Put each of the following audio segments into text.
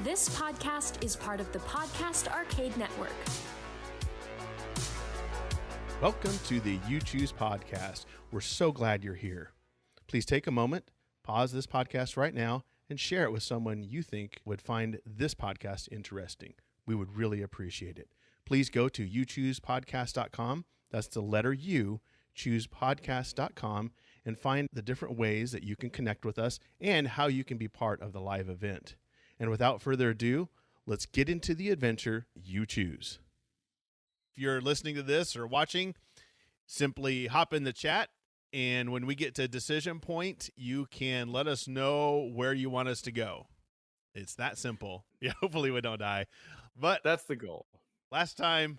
This podcast is part of the Podcast Arcade Network. Welcome to the You Choose podcast. We're so glad you're here. Please take a moment, pause this podcast right now, and share it with someone you think would find this podcast interesting. We would really appreciate it. Please go to youchoosepodcast.com. That's the letter U, choosepodcast.com, and find the different ways that you can connect with us and how you can be part of the live event. And without further ado, let's get into the adventure you choose. If you're listening to this or watching, simply hop in the chat, and when we get to decision point, you can let us know where you want us to go. It's that simple. Yeah, hopefully we don't die. But that's the goal. Last time,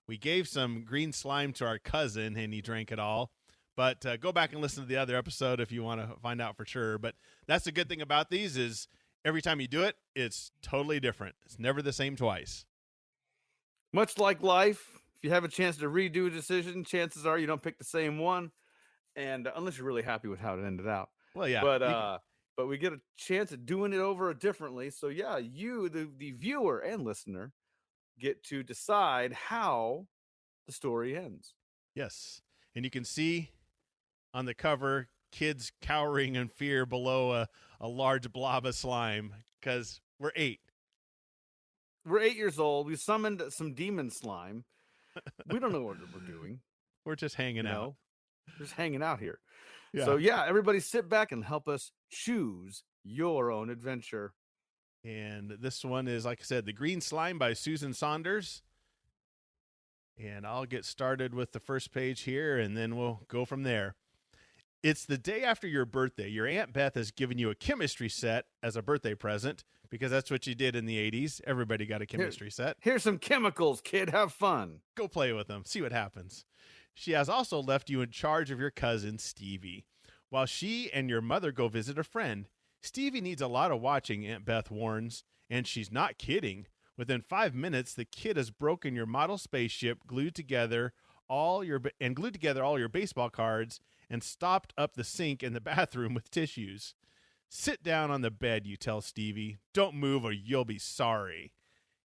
we gave some green slime to our cousin, and he drank it all. But go back and listen to the other episode if you want to find out for sure. But that's the good thing about these is every time you do it, it's totally different. It's never the same twice. Much like life, if you have a chance to redo a decision, chances are you don't pick the same one. And unless you're really happy with how it ended out. Well, yeah. But we get a chance at doing it over differently. So, yeah, you, the viewer and listener, get to decide how the story ends. Yes. And you can see on the cover kids cowering in fear below a large blob of slime because we're 8. We're 8 years old. We summoned some demon slime. We don't know what we're doing. We're just hanging out. Just hanging out here. Yeah. So, yeah, everybody sit back and help us choose your own adventure. And this one is, like I said, The Green Slime by Susan Saunders. And I'll get started with the first page here, and then we'll go from there. It's the day after your birthday. Your Aunt Beth has given you a chemistry set as a birthday present, because that's what you did in the 80s. Everybody got a chemistry set. Here's some chemicals, kid. Have fun. Go play with them. See what happens. She has also left you in charge of your cousin, Stevie, while she and your mother go visit a friend. Stevie needs a lot of watching, Aunt Beth warns, and she's not kidding. Within 5 minutes, the kid has broken your model spaceship, glued together all your baseball cards, and stopped up the sink in the bathroom with tissues. Sit down on the bed, you tell Stevie. Don't move or you'll be sorry.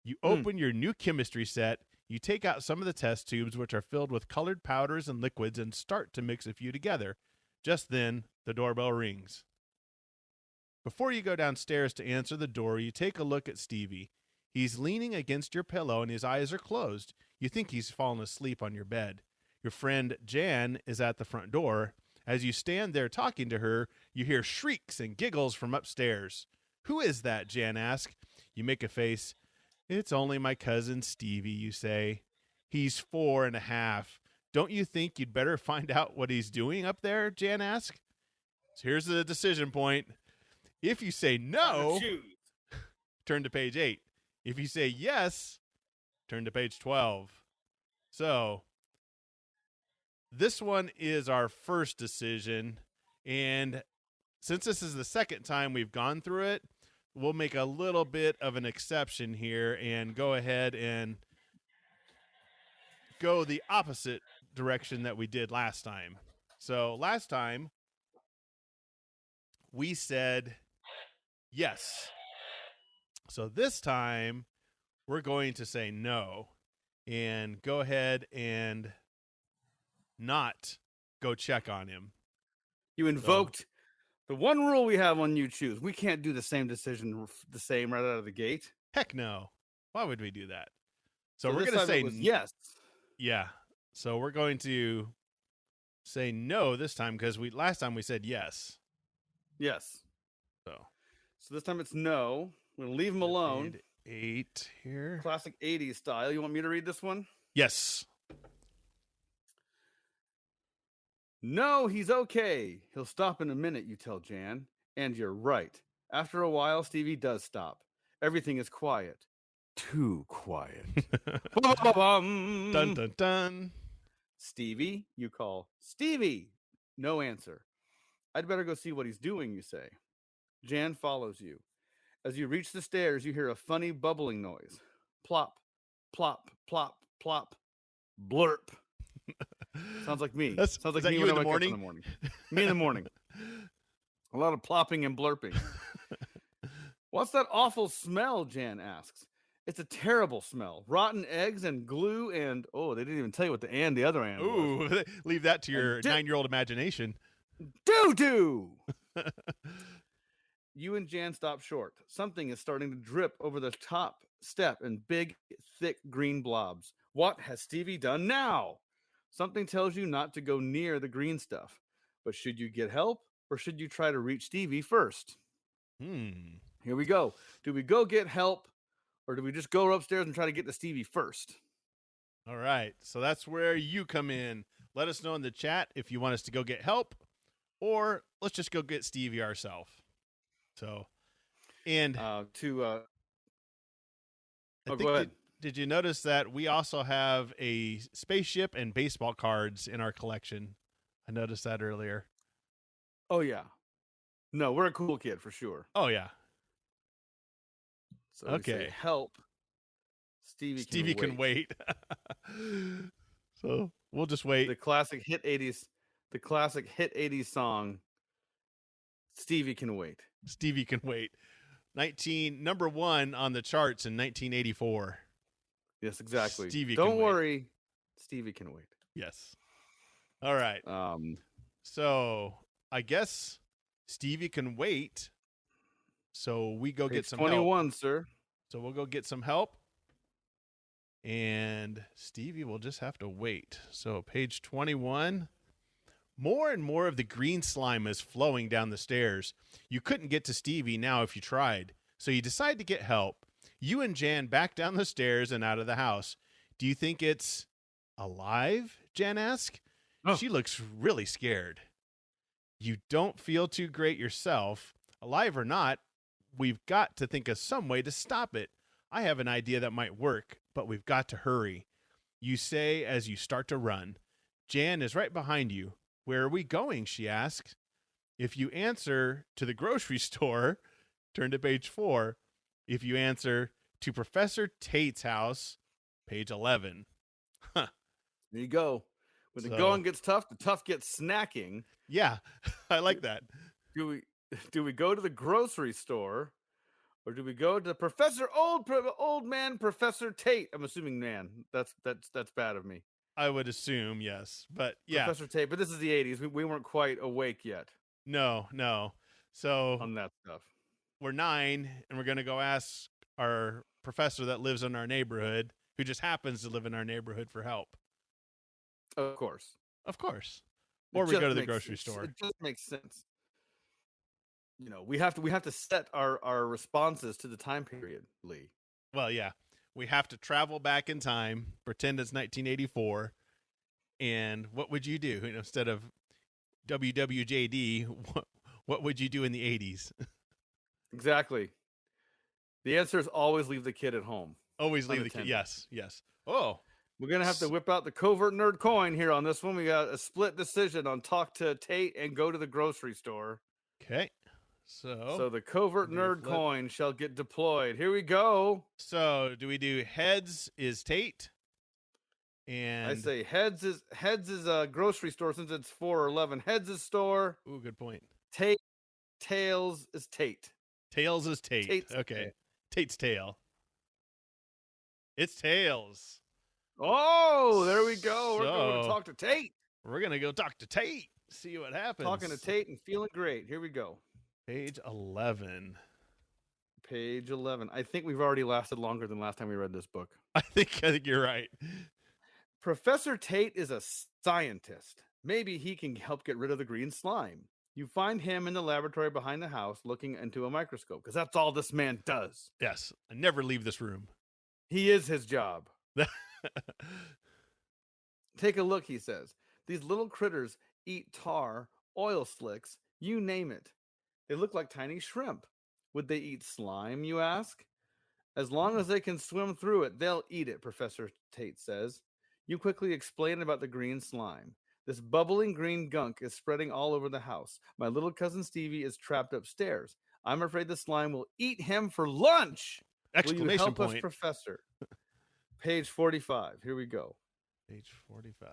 You open your new chemistry set. You take out some of the test tubes, which are filled with colored powders and liquids, and start to mix a few together. Just then, the doorbell rings. Before you go downstairs to answer the door, you take a look at Stevie. He's leaning against your pillow, and his eyes are closed. You think he's fallen asleep on your bed. Your friend Jan is at the front door. As you stand there talking to her, you hear shrieks and giggles from upstairs. Who is that? Jan asks. You make a face. It's only my cousin Stevie, you say. He's 4.5. Don't you think you'd better find out what he's doing up there? Jan asks. So here's the decision point. If you say no, turn to page 8. If you say yes, turn to page 12. So this one is our first decision, and since this is the second time we've gone through it, we'll make a little bit of an exception here and go ahead and go the opposite direction that we did last time. So last time we said yes. So this time we're going to say no and go ahead and not go check on him. You invoked the one rule we have on You Choose. We can't do the same decision the same right out of the gate. Heck no. Why would we do that? So we're this going to time say it was yes. Yeah. So we're going to say no this time because last time we said yes. Yes. So this time it's no. We're going to leave him alone. 8 here. Classic 80s style. You want me to read this one? Yes. No, he's okay. He'll stop in a minute, you tell Jan. And you're right. After a while, Stevie does stop. Everything is quiet. Too quiet. Dun, dun, dun. Stevie, you call. Stevie! No answer. I'd better go see what he's doing, you say. Jan follows you. As you reach the stairs, you hear a funny bubbling noise. Plop, plop, plop, plop, blurp. Sounds like me. Sounds like me when I wake up in the morning. Me in the morning. A lot of plopping and blurping. What's that awful smell? Jan asks. It's a terrible smell. Rotten eggs and glue and... Oh, they didn't even tell you what the other and was. Ooh, leave that to your 9-year-old imagination. Doo-doo! You and Jan stop short. Something is starting to drip over the top step in big, thick green blobs. What has Stevie done now? Something tells you not to go near the green stuff. But should you get help or should you try to reach Stevie first? Here we go. Do we go get help or do we just go upstairs and try to get to Stevie first? All right. So that's where you come in. Let us know in the chat if you want us to go get help or let's just go get Stevie ourselves. So, and go ahead. Did you notice that we also have a spaceship and baseball cards in our collection? I noticed that earlier. Oh, yeah. No, we're a cool kid for sure. Oh, yeah. So okay. Help. Stevie can wait. So we'll just wait. The classic hit 80s song. Stevie can wait. Stevie can wait. Number 1 on the charts in 1984. Yes, exactly. Don't worry. Stevie can wait. Yes. All right. So I guess Stevie can wait. So we go get some 21, help. Sir. So we'll go get some help. And Stevie will just have to wait. So page 21. More and more of the green slime is flowing down the stairs. You couldn't get to Stevie now if you tried. So you decide to get help. You and Jan back down the stairs and out of the house. Do you think it's alive? Jan asks. Oh. She looks really scared. You don't feel too great yourself. Alive or not, we've got to think of some way to stop it. I have an idea that might work, but we've got to hurry. You say as you start to run. Jan is right behind you. Where are we going? She asks. If you answer to the grocery store, turn to page 4. If you answer to Professor Tate's house, page 11. Huh. There you go. When the going gets tough, the tough gets snacking. Yeah, I like that. Do we go to the grocery store, or do we go to Professor Old Man Professor Tate? I'm assuming man. That's bad of me. I would assume yes, but yeah, Professor Tate. But this is the 80s. We weren't quite awake yet. No. So on that stuff, we're 9, and we're gonna go ask our professor that lives in our neighborhood, who just happens to live in our neighborhood, for help. Of course. Or we go to the grocery store. It just makes sense. You know, we have to set our responses to the time period, Lee. Well, yeah. We have to travel back in time, pretend it's 1984, and what would you do? Instead of WWJD, what would you do in the 80s? Exactly. The answer is always leave the kid at home. Always leave the kid. Yes. Oh. We're going to have to whip out the covert nerd coin here on this one. We got a split decision on talk to Tate and go to the grocery store. Okay. So the covert nerd coin shall get deployed. Here we go. So do we do heads is Tate? And I say heads is a grocery store since it's 4 or 11. Heads is store. Ooh, good point. Tails is Tate. Tails is Tate. Tate's okay. tail. Tate's tail. It's Tails. Oh, there we go. We're going to talk to Tate. We're going to go talk to Tate. See what happens. Talking to Tate and feeling great. Here we go. Page 11. I think we've already lasted longer than last time we read this book. I think you're right. Professor Tate is a scientist. Maybe he can help get rid of the green slime. You find him in the laboratory behind the house looking into a microscope, because that's all this man does. Yes. I never leave this room. He is his job. Take a look, he says. These little critters eat tar, oil slicks, you name it. They look like tiny shrimp. Would they eat slime, you ask? As long as they can swim through it, they'll eat it, Professor Tate says. You quickly explain about the green slime. This bubbling green gunk is spreading all over the house. My little cousin Stevie is trapped upstairs. I'm afraid the slime will eat him for lunch. Exclamation will you help point. us, Professor? Page 45. Here we go. Page 45.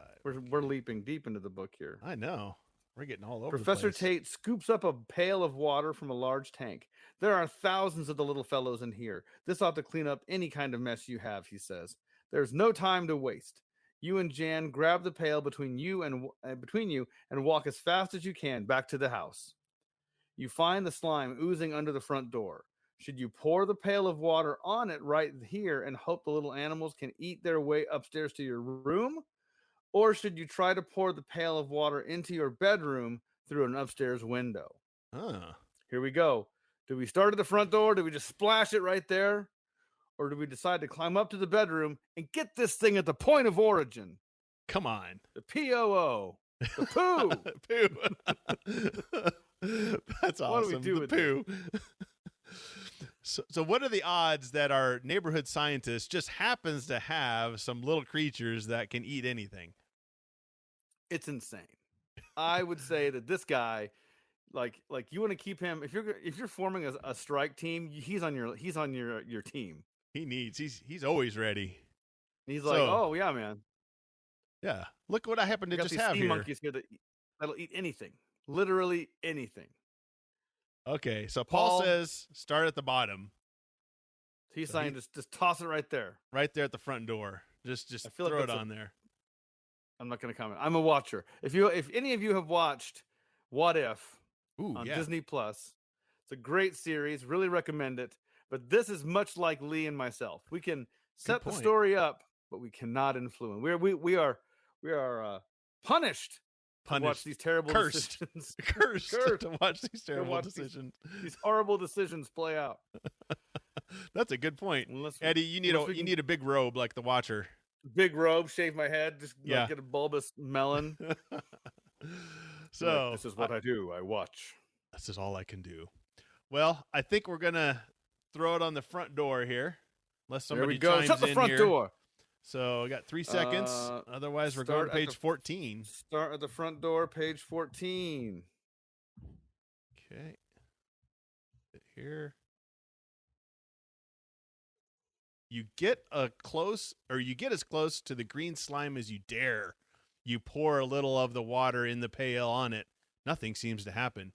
We're leaping deep into the book here. I know. We're getting all over Professor the place. Tate scoops up a pail of water from a large tank. There are thousands of the little fellows in here. This ought to clean up any kind of mess you have, he says. There's no time to waste. You and Jan grab the pail between you and walk as fast as you can back to the house. You find the slime oozing under the front door. Should you pour the pail of water on it right here and hope the little animals can eat their way upstairs to your room? Or should you try to pour the pail of water into your bedroom through an upstairs window? Here we go. Do we start at the front door? Do we just splash it right there? Or do we decide to climb up to the bedroom and get this thing at the point of origin? Come on. The POO. The poo. Poo. That's awesome. What do we do with poo? So what are the odds that our neighborhood scientist just happens to have some little creatures that can eat anything? It's insane. I would say that this guy, like you want to keep him. If you're forming a strike team, he's on your team. He's always ready. He's like, oh yeah, man. Yeah, look what I happen to just have sea here. Monkeys here that'll eat anything, literally anything. Okay, so Paul says start at the bottom. He's saying just toss it right there at the front door. Just throw it on there. I'm not going to comment. I'm a watcher. If any of you have watched What If on Disney Plus, it's a great series. Really recommend it. But this is much like Lee and myself. We can set the story up, but we cannot influence. We are punished. To watch these terrible decisions. Cursed to watch these terrible decisions. These horrible decisions play out. That's a good point. Eddie, you need a big robe like the Watcher. Big robe, shave my head, just get a bulbous melon. So this is what I do. I watch. This is all I can do. Well, I think we're gonna throw it on the front door here. Unless somebody chimes Shut the front here. door. So I got 3 seconds. Otherwise, we're going to page 14. Start at the front door, page 14. Okay. Here. You get as close to the green slime as you dare. You pour a little of the water in the pail on it. Nothing seems to happen.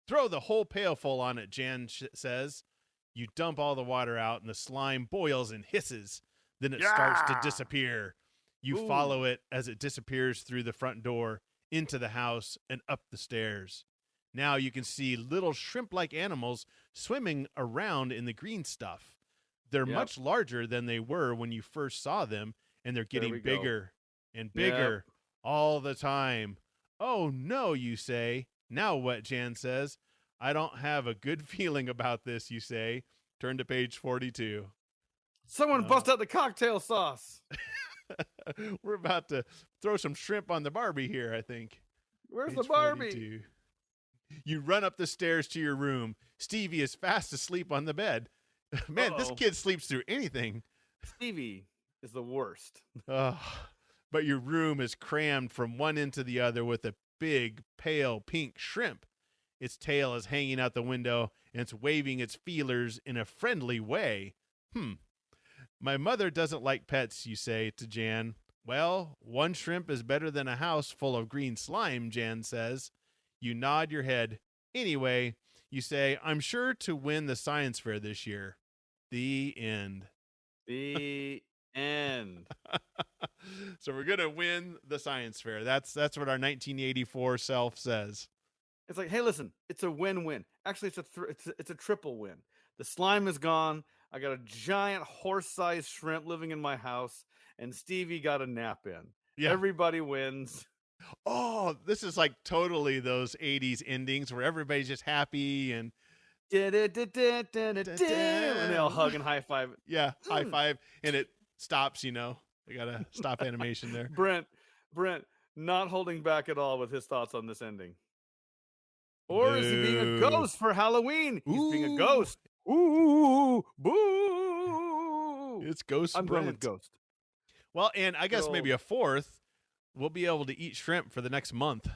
Throw the whole pail full on it, Jan says. You dump all the water out, and the slime boils and hisses. Then it starts to disappear. You follow it as it disappears through the front door, into the house, and up the stairs. Now you can see little shrimp-like animals swimming around in the green stuff. They're much larger than they were when you first saw them, and they're getting bigger and bigger all the time. Oh, no, you say. Now what, Jan says. I don't have a good feeling about this, you say. Turn to page 42. Someone bust out the cocktail sauce. We're about to throw some shrimp on the Barbie here, I think. Where's the Barbie? 42. You run up the stairs to your room. Stevie is fast asleep on the bed. Man, this kid sleeps through anything. Stevie is the worst. But your room is crammed from one end to the other with a big, pale pink shrimp. Its tail is hanging out the window, and it's waving its feelers in a friendly way. My mother doesn't like pets, you say to Jan. Well, one shrimp is better than a house full of green slime, Jan says. You nod your head. Anyway, you say, I'm sure to win the science fair this year. The end. The end. So we're going to win the science fair. That's what our 1984 self says. It's like, hey, listen, it's a win-win. Actually, it's a triple win. The slime is gone. I got a giant horse-sized shrimp living in my house, and Stevie got a nap in. Yeah. Everybody wins. Oh, this is like totally those 80s endings where everybody's just happy and and they all hug and high five. Yeah, high five, and it stops, They got to stop animation there. Brent, not holding back at all with his thoughts on this ending. Or is he being a ghost for Halloween? He's being a ghost. Ooh, boo! It's Ghost. I'm going with Ghost. Well, and I guess maybe a fourth. We'll be able to eat shrimp for the next month.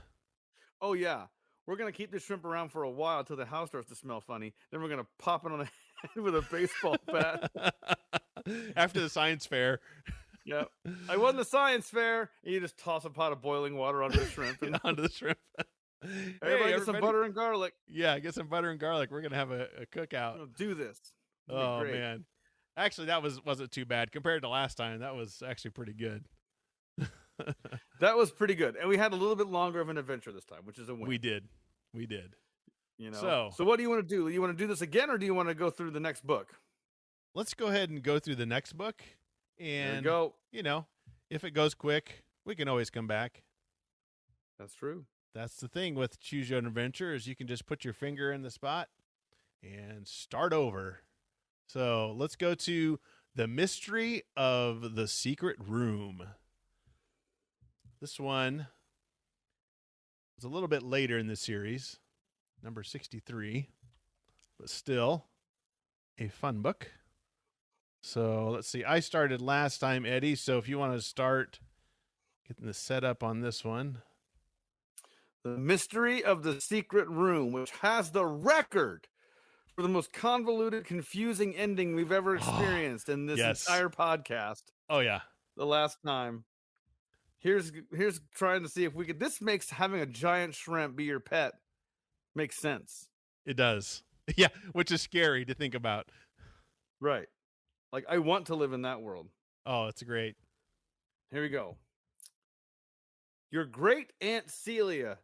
Oh yeah, we're gonna keep the shrimp around for a while until the house starts to smell funny. Then we're gonna pop it on the head with a baseball bat. After the science fair. Yep. I won the science fair. And you just toss a pot of boiling water onto the shrimp. Onto the shrimp. Everybody get some butter and garlic. Yeah, get some butter and garlic. We're gonna have a cookout. We'll do this. Oh man, actually, that wasn't too bad compared to last time. That was actually pretty good. That was pretty good, and we had a little bit longer of an adventure this time, which is a win. We did. You know. So what do you want to do? You want to do this again, or do you want to go through the next book? Let's go ahead and go through the next book. And there we go. You know, if it goes quick, we can always come back. That's true. That's the thing with Choose Your Own Adventure is you can just put your finger in the spot and start over. So let's go to The Mystery of the Secret Room. This one was a little bit later in the series, number 63, but still a fun book. So let's see. I started last time, Eddie. So if you want to start getting the setup on this one. The Mystery of the Secret Room, which has the record for the most convoluted, confusing ending we've ever experienced in this entire podcast. Oh, yeah. The last time. Here's trying to see if we could. This makes having a giant shrimp be your pet makes sense. It does. Yeah, which is scary to think about. Right. Like, I want to live in that world. Oh, it's great. Here we go. Your great Aunt Celia.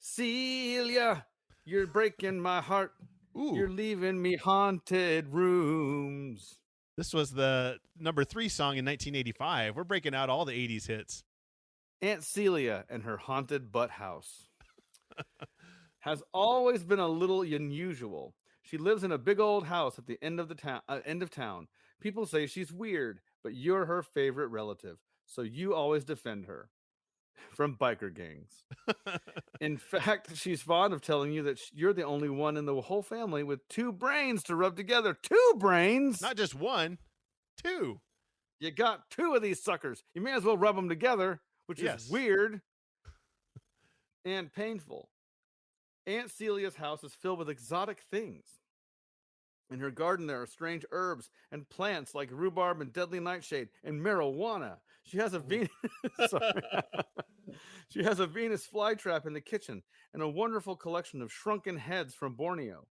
Celia, you're breaking my heart. Ooh. You're leaving me haunted rooms. This was the number 3 song in 1985. We're breaking out all the 80s hits. Aunt Celia and her haunted butt house has always been a little unusual. She lives in a big old house at the end of town. People say she's weird, but you're her favorite relative, so you always defend her from biker gangs. In fact, she's fond of telling you that you're the only one in the whole family with 2 brains to rub together. 2 brains? Not just 1, 2. You got 2 of these suckers. You may as well rub them together, which is weird and painful. Aunt Celia's house is filled with exotic things. In her garden, there are strange herbs and plants like rhubarb and deadly nightshade and marijuana. She has a Venus. She has a Venus flytrap in the kitchen and a wonderful collection of shrunken heads from Borneo.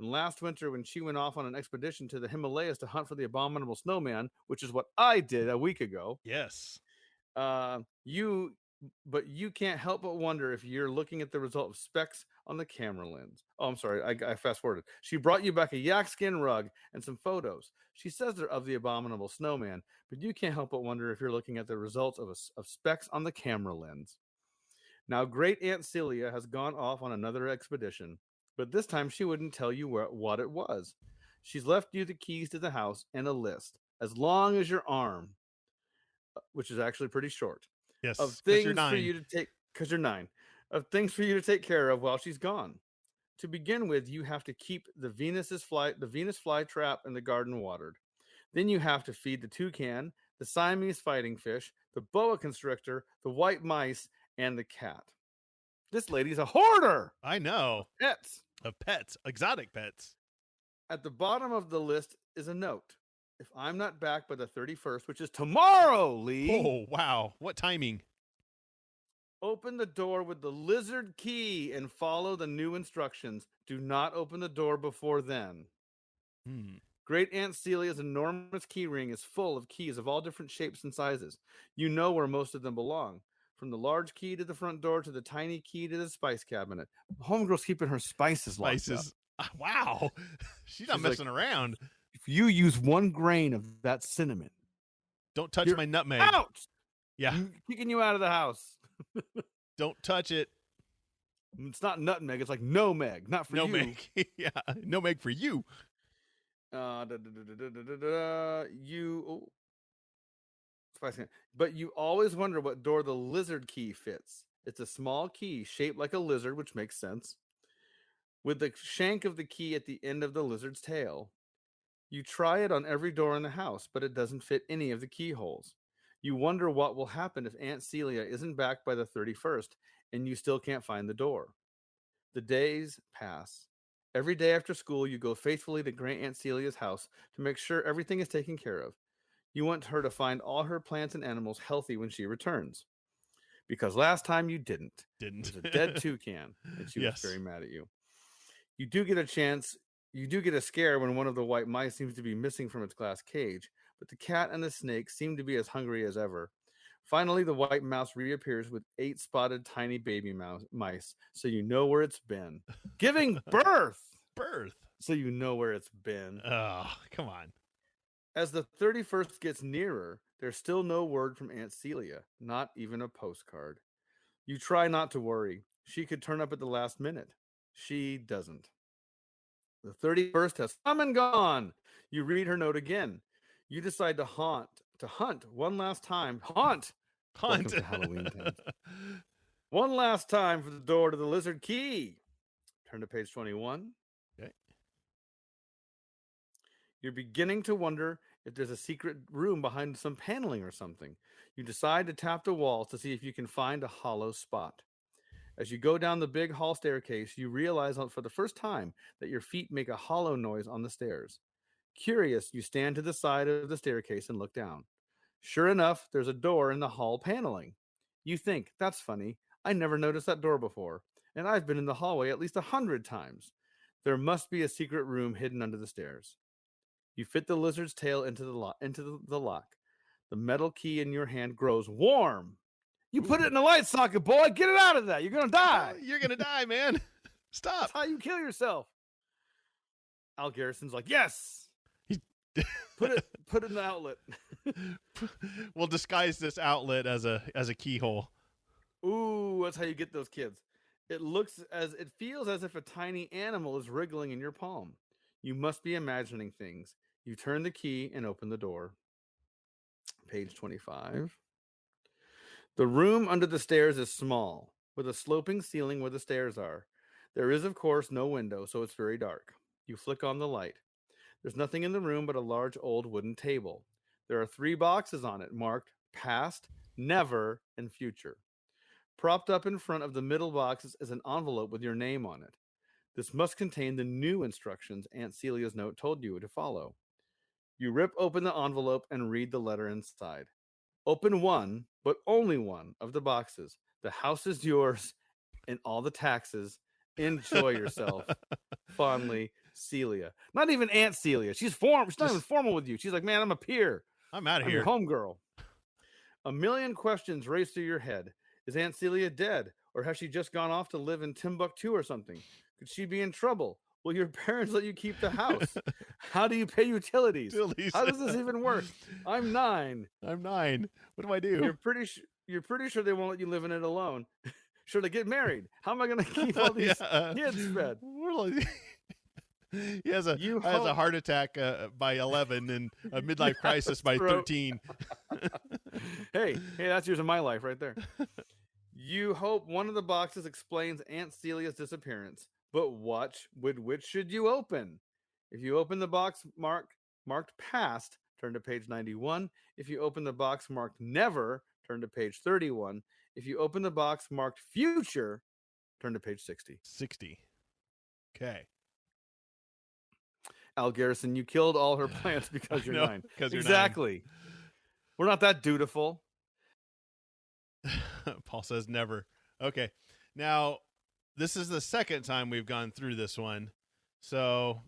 And last winter, when she went off on an expedition to the Himalayas to hunt for the abominable snowman, which is what I did a week ago. Yes. You can't help but wonder if you're looking at the result of specks on the camera lens. Oh, I'm sorry. I fast forwarded. She brought you back a yak skin rug and some photos. She says they're of the abominable snowman, but you can't help but wonder if you're looking at the results of specks on the camera lens. Now, great Aunt Celia has gone off on another expedition, but this time she wouldn't tell you what it was. She's left you the keys to the house and a list, as long as your arm, which is actually pretty short. Yes, of things for you to take, because you're 9, of things for you to take care of while she's gone. To begin with, you have to keep the Venus flytrap in the garden watered. Then you have to feed the toucan, the Siamese fighting fish, the boa constrictor, the white mice, and the cat. This lady's a hoarder. I know. Pets. Of pets, exotic pets. At the bottom of the list is a note. If I'm not back by the 31st, which is tomorrow, Lee. Oh, wow. What timing? Open the door with the lizard key and follow the new instructions. Do not open the door before then. Great Aunt Celia's enormous key ring is full of keys of all different shapes and sizes. You know where most of them belong. From the large key to the front door to the tiny key to the spice cabinet. Homegirl's keeping her spices locked up. Wow. She's not messing around. If you use 1 grain of that cinnamon, don't touch my nutmeg. Out! Yeah. I'm kicking you out of the house. Don't touch it. It's not nutmeg. It's like no meg. Not for you. No meg. Yeah. No meg for you. But you always wonder what door the lizard key fits. It's a small key shaped like a lizard, which makes sense, with the shank of the key at the end of the lizard's tail. You try it on every door in the house, but it doesn't fit any of the keyholes. You wonder what will happen if Aunt Celia isn't back by the 31st and you still can't find the door. The days pass. Every day after school, you go faithfully to Great Aunt Celia's house to make sure everything is taken care of. You want her to find all her plants and animals healthy when she returns. Because last time you didn't. Didn't. It was a dead toucan, and she Yes. was very mad at you. You do get a scare when one of the white mice seems to be missing from its glass cage, but the cat and the snake seem to be as hungry as ever. Finally, the white mouse reappears with 8 spotted tiny baby mice, so you know where it's been. Giving birth! So you know where it's been. Oh, come on. As the 31st gets nearer, there's still no word from Aunt Celia, not even a postcard. You try not to worry. She could turn up at the last minute. She doesn't. The 31st has come and gone. You read her note again. You decide to hunt one last time. Hunt! Welcome to Halloween Town. One last time for the door to the Lizard Key. Turn to page 21. Okay. You're beginning to wonder if there's a secret room behind some paneling or something. You decide to tap the walls to see if you can find a hollow spot. As you go down the big hall staircase, you realize for the first time that your feet make a hollow noise on the stairs. Curious, you stand to the side of the staircase and look down. Sure enough, there's a door in the hall paneling. You think, that's funny. I never noticed that door before, and I've been in the hallway at least 100 times. There must be a secret room hidden under the stairs. You fit the lizard's tail into the lock. The metal key in your hand grows warm. You put it in the light socket, boy. Get it out of that. You're going to die. You're going to die, man. Stop. That's how you kill yourself. Al Garrison's like, yes. Put it in the outlet. We'll disguise this outlet as a keyhole. Ooh, that's how you get those kids. It feels as if a tiny animal is wriggling in your palm. You must be imagining things. You turn the key and open the door. Page 25. The room under the stairs is small, with a sloping ceiling where the stairs are. There is, of course, no window, so it's very dark. You flick on the light. There's nothing in the room but a large old wooden table. There are 3 boxes on it marked past, never, and future. Propped up in front of the middle boxes is an envelope with your name on it. This must contain the new instructions Aunt Celia's note told you to follow. You rip open the envelope and read the letter inside. Open one, but only one, of the boxes. The house is yours and all the taxes. Enjoy yourself. Fondly, Celia. Not even Aunt Celia. She's not even formal with you. She's like, man, I'm a peer. I'm out of here. Your homegirl. A million questions race through your head. Is Aunt Celia dead? Or has she just gone off to live in Timbuktu or something? Could she be in trouble? Will your parents let you keep the house? How do you pay utilities? How does this even work? I'm 9. What do I do? You're pretty sure they won't let you live in it alone. Should I get married? How am I going to keep all these kids fed? He has a heart attack by 11 and a midlife crisis by 13. Hey, that's years of my life right there. You hope one of the boxes explains Aunt Celia's disappearance, but which should you open? If you open the box marked past, turn to page 91. If you open the box marked never, turn to page 31. If you open the box marked future, turn to page 60. 60. Okay. Al Garrison, you killed all her plants because you're 9. Because you're exactly. 9. We're not that dutiful. Paul says never. Okay. Now, this is the second time we've gone through this one. So,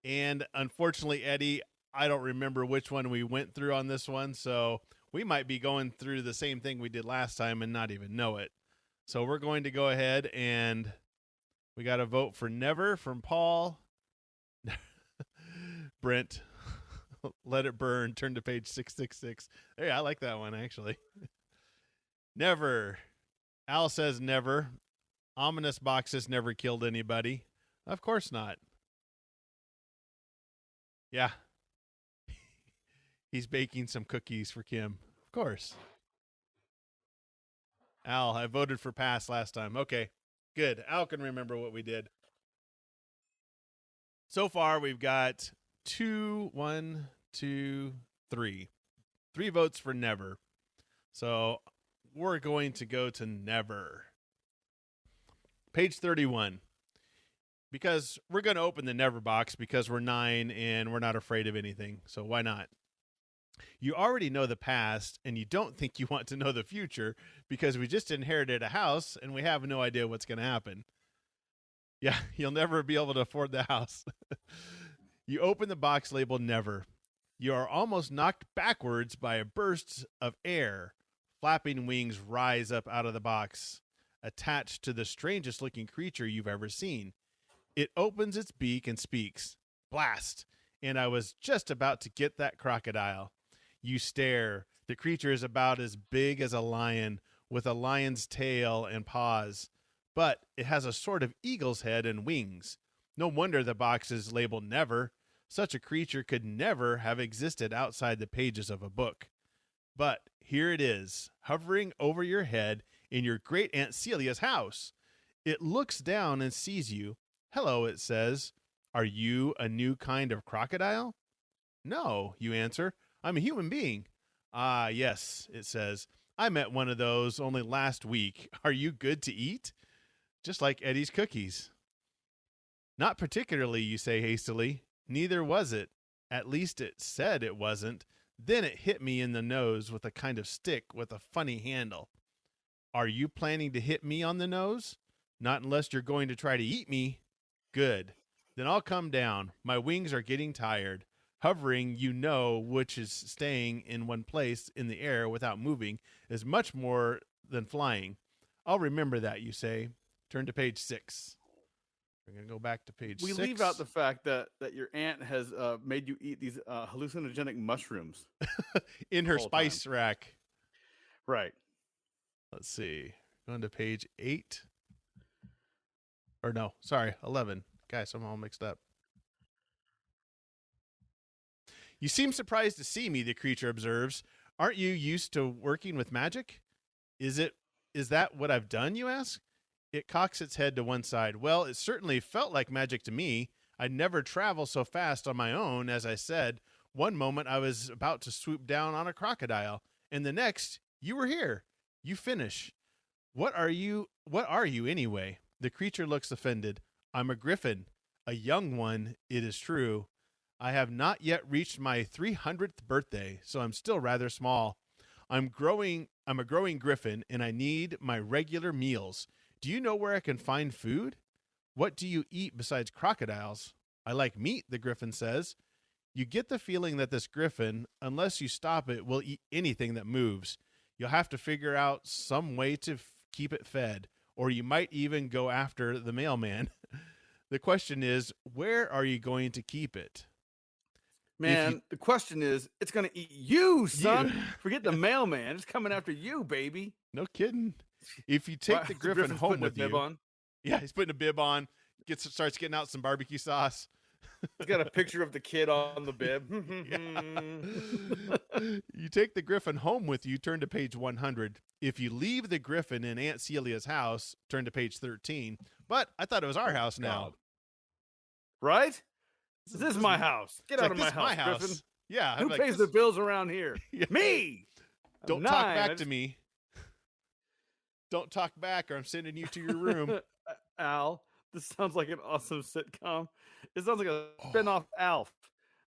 and unfortunately, Eddie, I don't remember which one we went through on this one. So we might be going through the same thing we did last time and not even know it. So we're going to go ahead and we got a vote for never from Paul. Brent, let it burn. Turn to page 666. Hey, I like that one, actually. Never. Al says never. Ominous boxes never killed anybody. Of course not. Yeah. He's baking some cookies for Kim. Of course. Al, I voted for pass last time. Okay, good. Al can remember what we did. So far, we've got 3 votes for never. So we're going to go to never. Page 31. Because we're going to open the never box because we're 9 and we're not afraid of anything. So why not? You already know the past, and you don't think you want to know the future because we just inherited a house and we have no idea what's going to happen. Yeah, you'll never be able to afford the house. You open the box labeled never. You are almost knocked backwards by a burst of air. Flapping wings rise up out of the box, attached to the strangest looking creature you've ever seen. It opens its beak and speaks. Blast! And I was just about to get that crocodile. You stare. The creature is about as big as a lion, with a lion's tail and paws. But it has a sort of eagle's head and wings. No wonder the box is labeled never. Such a creature could never have existed outside the pages of a book. But here it is, hovering over your head in your great Aunt Celia's house. It looks down and sees you. Hello, it says. Are you a new kind of crocodile? No, you answer. I'm a human being. Ah, yes, it says. I met one of those only last week. Are you good to eat? Just like Eddie's cookies. Not particularly, you say hastily. Neither was it. At least it said it wasn't. Then it hit me in the nose with a kind of stick with a funny handle. Are you planning to hit me on the nose? Not unless you're going to try to eat me. Good. Then I'll come down. My wings are getting tired. Hovering, you know, which is staying in one place in the air without moving, is much more than flying. I'll remember that, you say. Turn to page 6. We're going to go back to page 6. We leave out the fact that your aunt has made you eat these hallucinogenic mushrooms. in her spice rack. Right. Let's see. Going to page 8. Or no, sorry, 11. Guys, I'm all mixed up. You seem surprised to see me, the creature observes. Aren't you used to working with magic? Is that what I've done, you ask? It cocks its head to one side. Well, it certainly felt like magic to me. I'd never travel so fast on my own. As I said, one moment I was about to swoop down on a crocodile, and the next, you were here. You finish. What are you anyway? The creature looks offended. I'm a griffin. A young one, it is true. I have not yet reached my 300th birthday, so I'm still rather small. I'm a growing griffin, and I need my regular meals. Do you know where I can find food? What do you eat besides crocodiles? I like meat, the griffin says. You get the feeling that this griffin, unless you stop it, will eat anything that moves. You'll have to figure out some way to keep it fed, or you might even go after the mailman. The question is, where are you going to keep it? Man, the question is, it's going to eat you, son. Forget the mailman. It's coming after you, baby. No kidding. If you take the griffin home with you, on? Yeah, he's putting a bib on. Starts getting out some barbecue sauce. He's got a picture of the kid on the bib. You take the griffin home with you. Turn to page 100. If you leave the griffin in Aunt Celia's house, turn to page 13. But I thought it was our house now. God. Right? This is my house. Get out of my house, Griffin. Yeah. Who pays the bills around here? Yeah. Me. Don't talk back to me. Don't talk back or I'm sending you to your room. Al, this sounds like an awesome sitcom. It sounds like a spin-off Alf,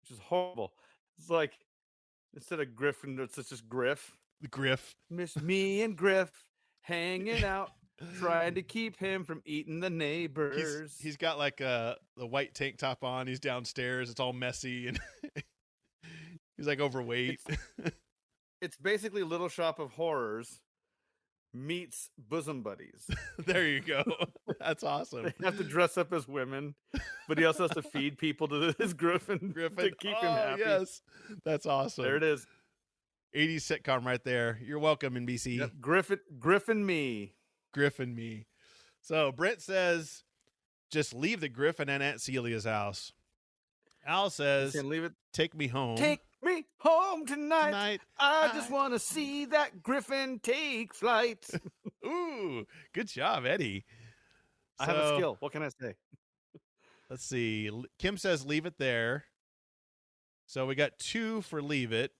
which is horrible. It's like, instead of Griffin, it's just Griff. The Griff. Miss me and Griff hanging out, trying to keep him from eating the neighbors. He's got like the white tank top on. He's downstairs. It's all messy. And he's like overweight. It's basically Little Shop of Horrors meets Bosom Buddies. There you go. That's awesome. They have to dress up as women, but he also has to feed people to his Griffin to keep him happy. Yes, that's awesome. There it is. 80s sitcom right there. You're welcome, NBC. Yep. Griffin me. Griffin me. So Brent says, just leave the griffin at Aunt Celia's house. Al says, leave it. Take me home. Take me home tonight. I just want to see that griffin take flight. Ooh, good job, Eddie. I have a skill. What can I say? Let's see. Kim says leave it there. So we got 2 for leave it.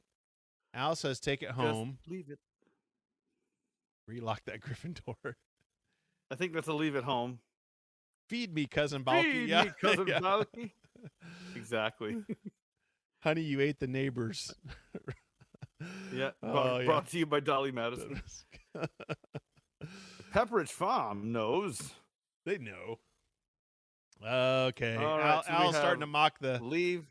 Al says take it home. Just leave it. Relock that griffin door. I think that's a leave it home. Feed me, cousin Balky. Feed me, cousin Balky. Exactly. Honey, you ate the neighbors. Yeah, Oh, brought to you by Dolly Madison. Pepperidge Farm knows. They know. Okay. All right, so we Al's starting to have mock the Leave.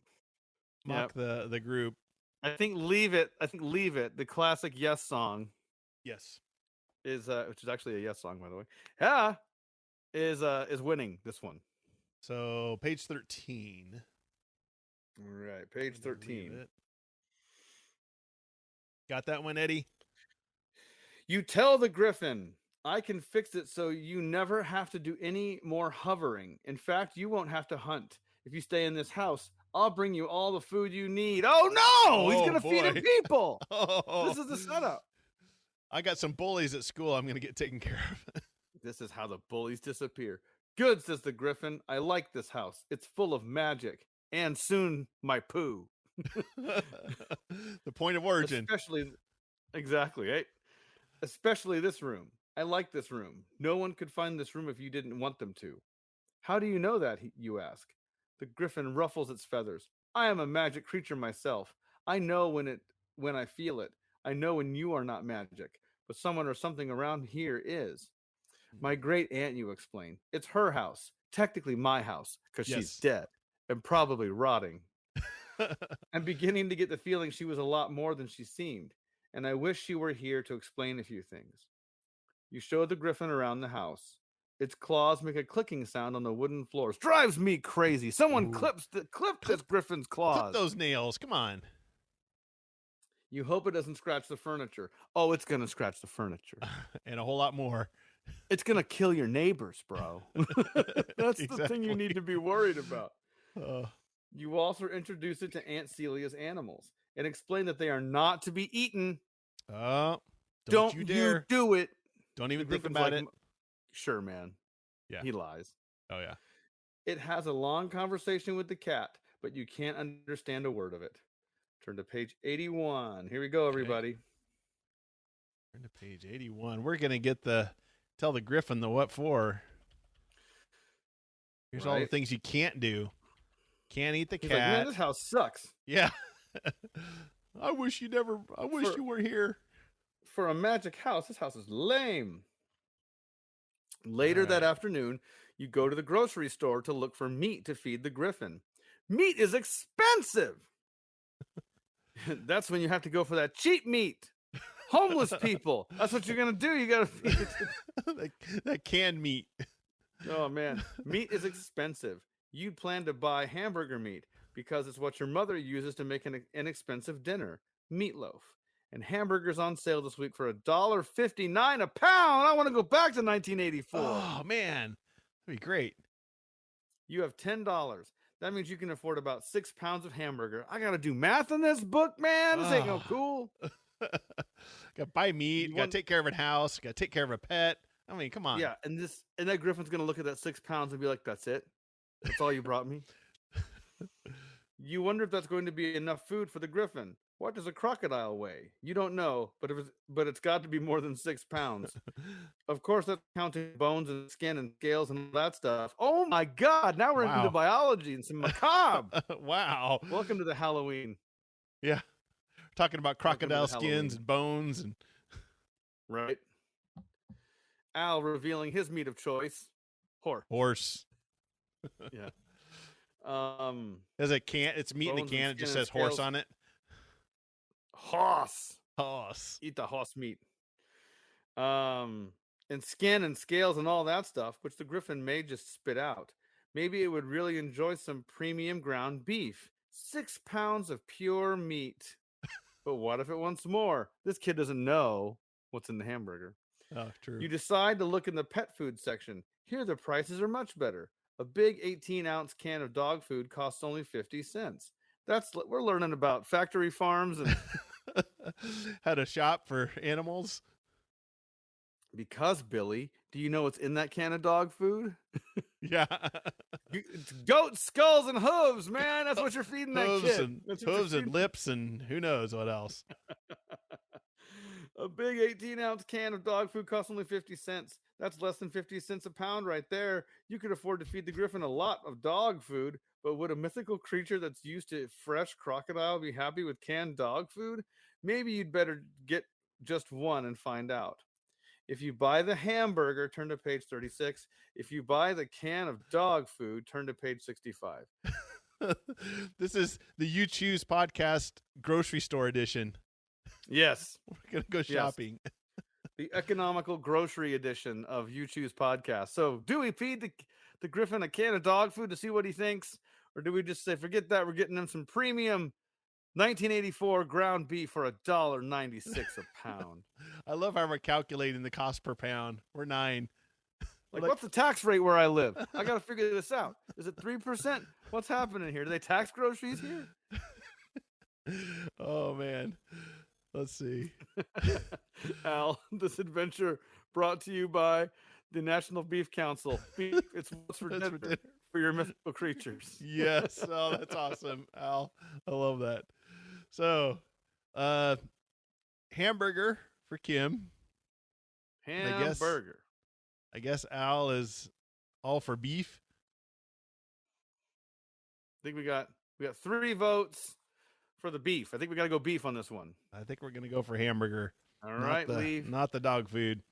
the group. I think Leave It. The classic Yes song Yes. is which is actually a Yes song, by the way. Yeah, is winning this one. So page 13. All right, page I'm gonna leave 13. it. Got that one, Eddie? You tell the Griffin, I can fix it so you never have to do any more hovering. In fact, you won't have to hunt. If you stay in this house, I'll bring you all the food you need. Oh no! He's gonna feed him people. Oh, This is the setup. I got some bullies at school I'm gonna get taken care of. This is how the bullies disappear. Good, says the Griffin. I like this house. It's full of magic. And soon my poo. The point of origin. Exactly, right? Especially this room. I like this room. No one could find this room if you didn't want them to. How do you know that, you ask? The Griffin ruffles its feathers. I am a magic creature myself. I know when I feel it. I know when you are not magic, but someone or something around here is. My great aunt, you explain. It's her house. Technically my house, because she's dead and probably rotting. I'm beginning to get the feeling she was a lot more than she seemed, and I wish she were here to explain a few things. You show the Griffin around the house. Its claws make a clicking sound on the wooden floors. Drives me crazy. Someone clip this Griffin's claws. Clip those nails. Come on. You hope it doesn't scratch the furniture. Oh, it's going to scratch the furniture. And a whole lot more. It's going to kill your neighbors, bro. That's the thing you need to be worried about. You also introduce it to Aunt Celia's animals and explain that they are not to be eaten. Don't you dare. You do it. Don't even think about it. Sure, man. Yeah. He lies. Oh, yeah. It has a long conversation with the cat, but you can't understand a word of it. Turn to page 81. Here we go, everybody. Okay. Turn to page 81. We're going to get tell the Griffin the what for. Here's all the things you can't do. Can't eat the cat. Like, man, this house sucks. Yeah. I wish you were here. For a magic house, this house is lame. Later that afternoon, you go to the grocery store to look for meat to feed the Griffin. Meat is expensive. That's when you have to go for that cheap meat. Homeless people. That's what you're going to do. You got to feed it. that canned meat. Oh, man. Meat is expensive. You'd plan to buy hamburger meat because it's what your mother uses to make an inexpensive dinner. Meatloaf. And hamburgers on sale this week for $1.59 a pound. I want to go back to 1984. Oh, man. That'd be great. You have $10. That means you can afford about 6 pounds of hamburger. I got to do math in this book, man. This ain't no cool. Got to buy meat. Got to take care of a house. Got to take care of a pet. I mean, come on. Yeah, and that Griffin's going to look at that 6 pounds and be like, that's it? That's all you brought me? You wonder if that's going to be enough food for the Griffin. What does a crocodile weigh? You don't know, but it's got to be more than 6 pounds. Of course, that's counting bones and skin and scales and all that stuff. Oh my God! Now we're into biology and some macabre. Wow! Welcome to the Halloween. Yeah, we're talking about crocodile skins and bones and right. Al revealing his meat of choice: horse. Yeah. There's a can. It's meat in a can. It just says horse on it. Horse. Eat the horse meat. And skin and scales and all that stuff, which the Griffin may just spit out. Maybe it would really enjoy some premium ground beef. 6 pounds of pure meat. But what if it wants more? This kid doesn't know what's in the hamburger. Oh, true. You decide to look in the pet food section. Here the prices are much better. A big 18-ounce can of dog food costs only 50 cents. We're learning about factory farms and how to shop for animals. Because, Billy, do you know what's in that can of dog food? Yeah. It's goat skulls and hooves, man. That's what you're feeding that kid. Hooves and lips and who knows what else. A big 18-ounce can of dog food costs only 50 cents. That's less than 50 cents a pound right there. You could afford to feed the Griffin a lot of dog food, but would a mythical creature that's used to fresh crocodile be happy with canned dog food? maybe you'd better get just one and find out. If you buy the hamburger, turn to page 36. If you buy the can of dog food, turn to page 65. This is the You Choose podcast grocery store edition. Yes. We're going to go shopping. Yes. The economical grocery edition of You Choose podcast. So do we feed the Griffin a can of dog food to see what he thinks? Or do we just say, forget that, we're getting him some premium 1984 ground beef for $1.96 a pound? I love how we're calculating the cost per pound. We're 9. Like, what's the tax rate where I live? I got to figure this out. Is it 3%? What's happening here? Do they tax groceries here? Oh, man. Let's see. Al, this adventure brought to you by the National Beef Council. Beef, it's what's for dinner for your mythical creatures. Yes. Oh, that's awesome, Al. I love that. So, hamburger for Kim. Hamburger. I guess Al is all for beef. I think we got 3 votes for the beef. I think we got to go beef on this one. I think we're going to go for hamburger. All right, Lee. Not the dog food.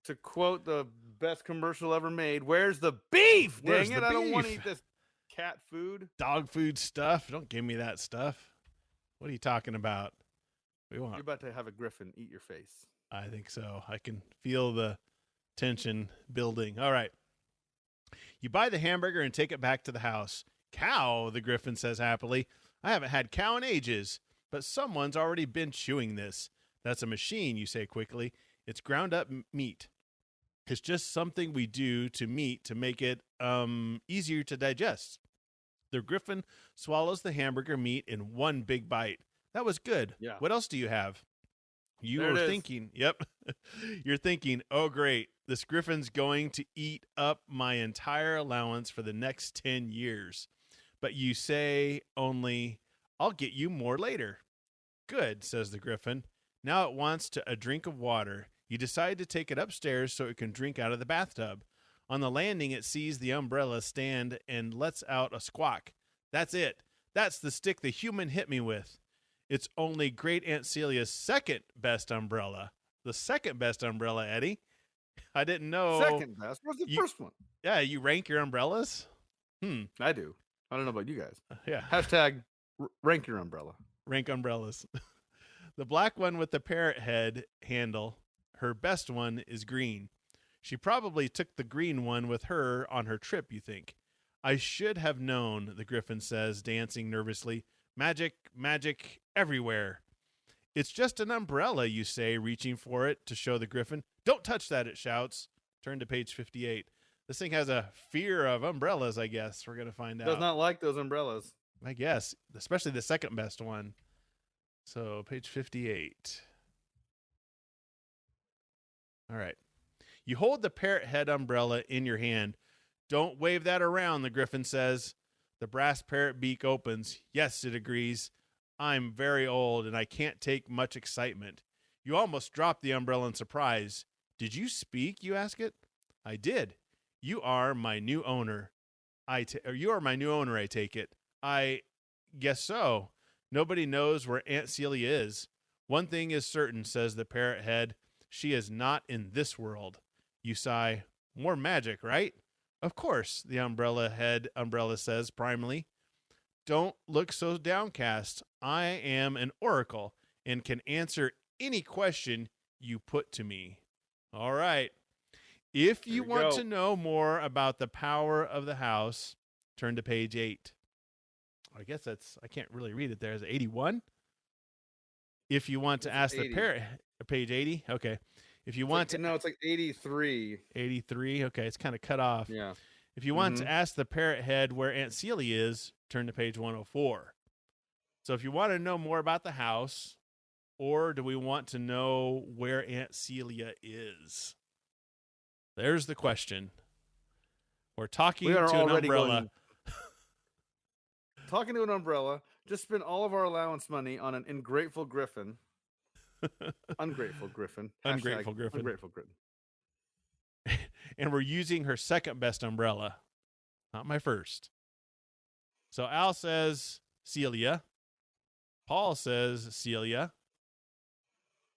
To quote the best commercial ever made, where's the beef? Where's Dang it, the I don't want to beef? eat this cat food. Dog food stuff. Don't give me that stuff. What are you talking about? You're about to have a griffin eat your face. I think so. I can feel the tension building. All right. You buy the hamburger and take it back to the house. Cow, the griffin says happily. I haven't had cow in ages, but someone's already been chewing this. That's a machine, you say quickly. It's ground up meat. It's just something we do to meat to make it easier to digest. The griffin swallows the hamburger meat in one big bite. That was good. Yeah. What else do you have? You There it were is. thinking, yep. You're thinking, oh, great. This griffin's going to eat up my entire allowance for the next 10 years. But you say only, I'll get you more later. Good, says the griffin. Now it wants a drink of water. You decide to take it upstairs so it can drink out of the bathtub. On the landing, it sees the umbrella stand and lets out a squawk. That's it. That's the stick the human hit me with. It's only Great Aunt Celia's second best umbrella. The second best umbrella, Eddie. I didn't know. Second best. What's the first one? Yeah, you rank your umbrellas? I do. I don't know about you guys. Yeah. Hashtag rank your umbrella. Rank umbrellas. The black one with the parrot head handle, her best one, is green. She probably took the green one with her on her trip, you think. I should have known, the griffin says, dancing nervously. Magic, magic, everywhere. It's just an umbrella, you say, reaching for it to show the griffin. Don't touch that, it shouts. Turn to page 58. This thing has a fear of umbrellas, I guess. We're going to find out. Does not like those umbrellas. I guess, especially the second best one. So, page 58. All right. You hold the parrot head umbrella in your hand. Don't wave that around, the griffin says. The brass parrot beak opens. Yes, it agrees. I'm very old and I can't take much excitement. You almost dropped the umbrella in surprise. Did you speak, you ask it? I did. You are my new owner. You are my new owner, I take it. I guess so. Nobody knows where Aunt Celia is. One thing is certain, says the parrot head. She is not in this world. You sigh. More magic, right? Of course, the umbrella says primally. Don't look so downcast. I am an oracle and can answer any question you put to me. All right. If you want to know more about the power of the house, turn to page 8. I guess I can't really read it there. Is it 81? If you want to ask 80. The parrot, page 80? Okay. If you want to. No, it's like 83. 83? Okay. It's kind of cut off. Yeah. If you want to ask the parrot head where Aunt Celia is, turn to page 104. So if you want to know more about the house, or do we want to know where Aunt Celia is? There's the question. We're talking to an umbrella. Talking to an umbrella. Just spent all of our allowance money on an ungrateful griffin. Ungrateful griffin. Ungrateful griffin. Ungrateful griffin. And we're using her second best umbrella, not my first. So Al says Celia. Paul says Celia.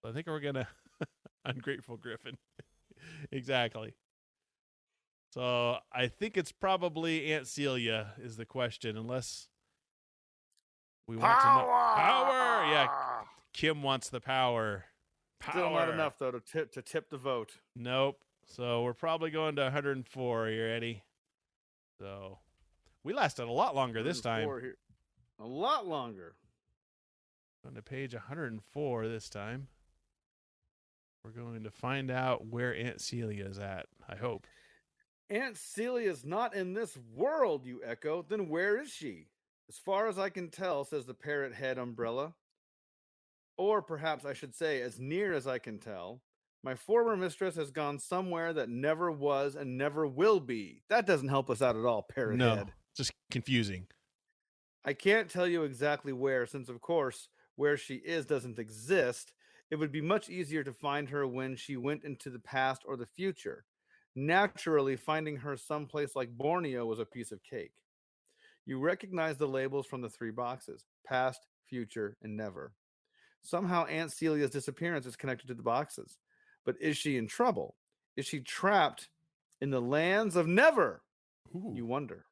I think we're going to ungrateful Griffin. Exactly. So I think it's probably Aunt Celia is the question, unless we want to know. Power! Yeah, Kim wants the power. Still not enough, though, to tip the vote. Nope. So we're probably going to 104. Are you ready? So we lasted a lot longer this time. Here. A lot longer. On to page 104 this time. We're going to find out where Aunt Celia is at, I hope. Aunt Celia's not in this world, you echo. Then where is she? As far as I can tell, says the parrot head umbrella. Or perhaps I should say, as near as I can tell, my former mistress has gone somewhere that never was and never will be. That doesn't help us out at all, parrot head. Just confusing. I can't tell you exactly where, since of course, where she is doesn't exist. It would be much easier to find her when she went into the past or the future. Naturally, finding her someplace like Borneo was a piece of cake. You recognize the labels from the 3 boxes: past, future, and never. Somehow Aunt Celia's disappearance is connected to the boxes. But is she in trouble? Is she trapped in the lands of never? Ooh. You wonder.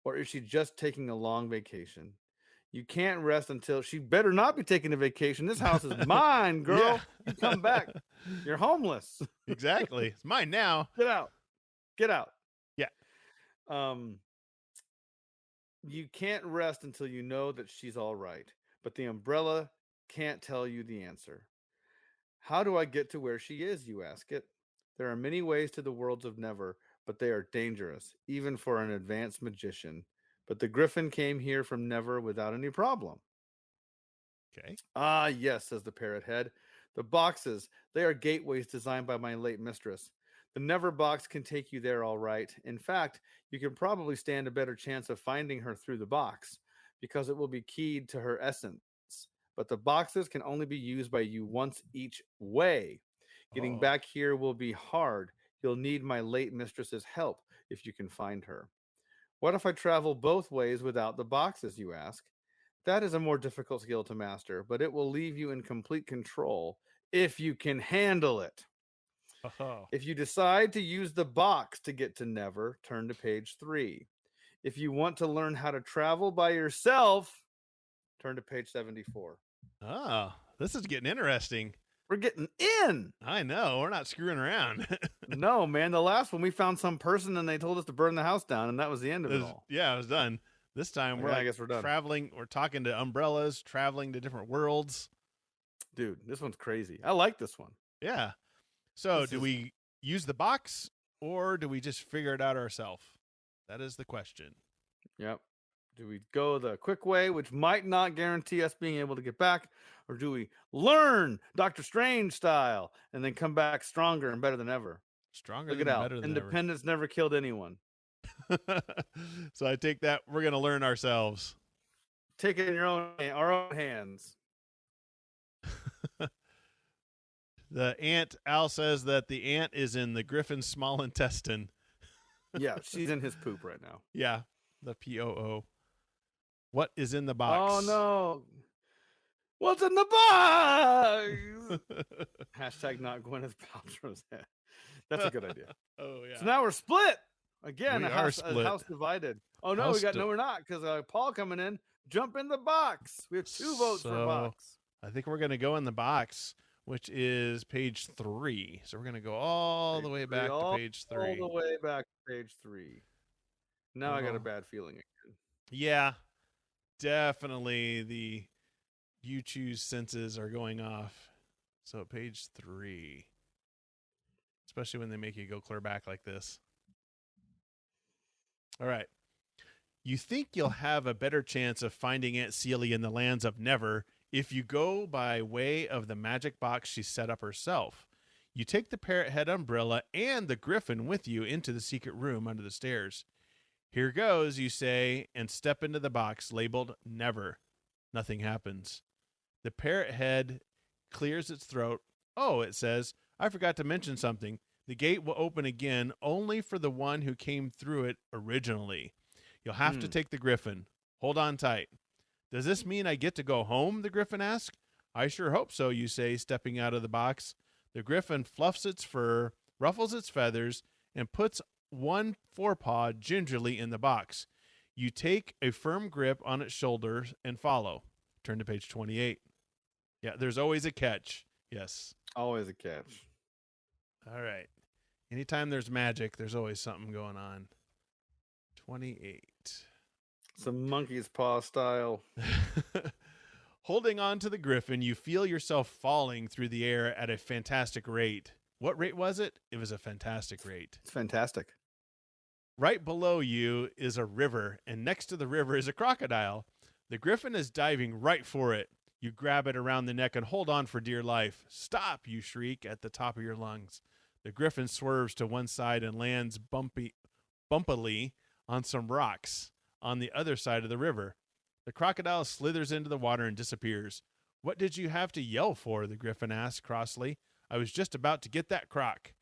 Or is she just taking a long vacation? You can't rest until she better not be taking a vacation. This house is mine, girl. Yeah. You come back. You're homeless. Exactly. It's mine now. Get out. Get out. Yeah. You can't rest until you know that she's all right. But the umbrella can't tell you the answer. How do I get to where she is, you ask it? There are many ways to the worlds of never, but they are dangerous, even for an advanced magician. But the griffin came here from never without any problem. Okay. Ah, yes, says the parrot head. The boxes, they are gateways designed by my late mistress. The never box can take you there all right. In fact, you can probably stand a better chance of finding her through the box, because it will be keyed to her essence. But the boxes can only be used by you once each way. Getting back here will be hard. You'll need my late mistress's help if you can find her. What if I travel both ways without the boxes, you ask? That is a more difficult skill to master, but it will leave you in complete control if you can handle it. If you decide to use the box to get to never, turn to page 3. If you want to learn how to travel by yourself, turn to page 74. Oh, this is getting interesting. We're getting in. I know. We're not screwing around. No, man. The last one, we found some person and they told us to burn the house down, and that was the end of it all. Yeah, it was done. This time I guess we're done. Traveling. We're talking to umbrellas, traveling to different worlds. Dude, this one's crazy. I like this one. Yeah. So do we use the box or do we just figure it out ourselves? That is the question. Yep. Do we go the quick way, which might not guarantee us being able to get back, or do we learn Doctor Strange style and then come back stronger and better than ever? Stronger Look than it out. better than Independence never killed anyone. So I take that we're going to learn ourselves. Take it in our own hands. The ant, Al says that the ant is in the griffin's small intestine. Yeah, she's in his poop right now. Yeah, the POO. What is in the box? Oh, no. What's in the box? Hashtag not Gwyneth Paltrow's head. That's a good idea. Oh, yeah. So now we're split. Again, We a are house split. divided. Oh, no, House we're not, because Paul coming in. Jump in the box. We have 2 votes for box. I think we're going to go in the box, which is page 3. So we're going to go all the way back to page 3. All the way back to page 3. Now I got a bad feeling again. Yeah, definitely the you choose senses are going off. So page 3. Especially when they make you go clear back like this. All right. You think you'll have a better chance of finding Aunt Celia in the lands of never if you go by way of the magic box she set up herself. You take the parrot head umbrella and the griffin with you into the secret room under the stairs. Here goes, you say, and step into the box labeled never. Nothing happens. The parrot head clears its throat. Oh, it says, I forgot to mention something. The gate will open again only for the one who came through it originally. You'll have to take the griffin. Hold on tight. Does this mean I get to go home? The griffin asked. I sure hope so, you say, stepping out of the box. The griffin fluffs its fur, ruffles its feathers, and puts one forepaw gingerly in the box. You take a firm grip on its shoulders and follow. Turn to page 28. Yeah, there's always a catch. Yes. Always a catch. All right. Anytime there's magic, there's always something going on. 28. Some monkey's paw style. Holding on to the griffin, you feel yourself falling through the air at a fantastic rate. What rate was it? It was a fantastic rate. It's fantastic. Right below you is a river, and next to the river is a crocodile. The griffin is diving right for it. You grab it around the neck and hold on for dear life. Stop, you shriek at the top of your lungs. The griffin swerves to one side and lands bumpily on some rocks on the other side of the river. The crocodile slithers into the water and disappears. What did you have to yell for? The griffin asks crossly. I was just about to get that croc.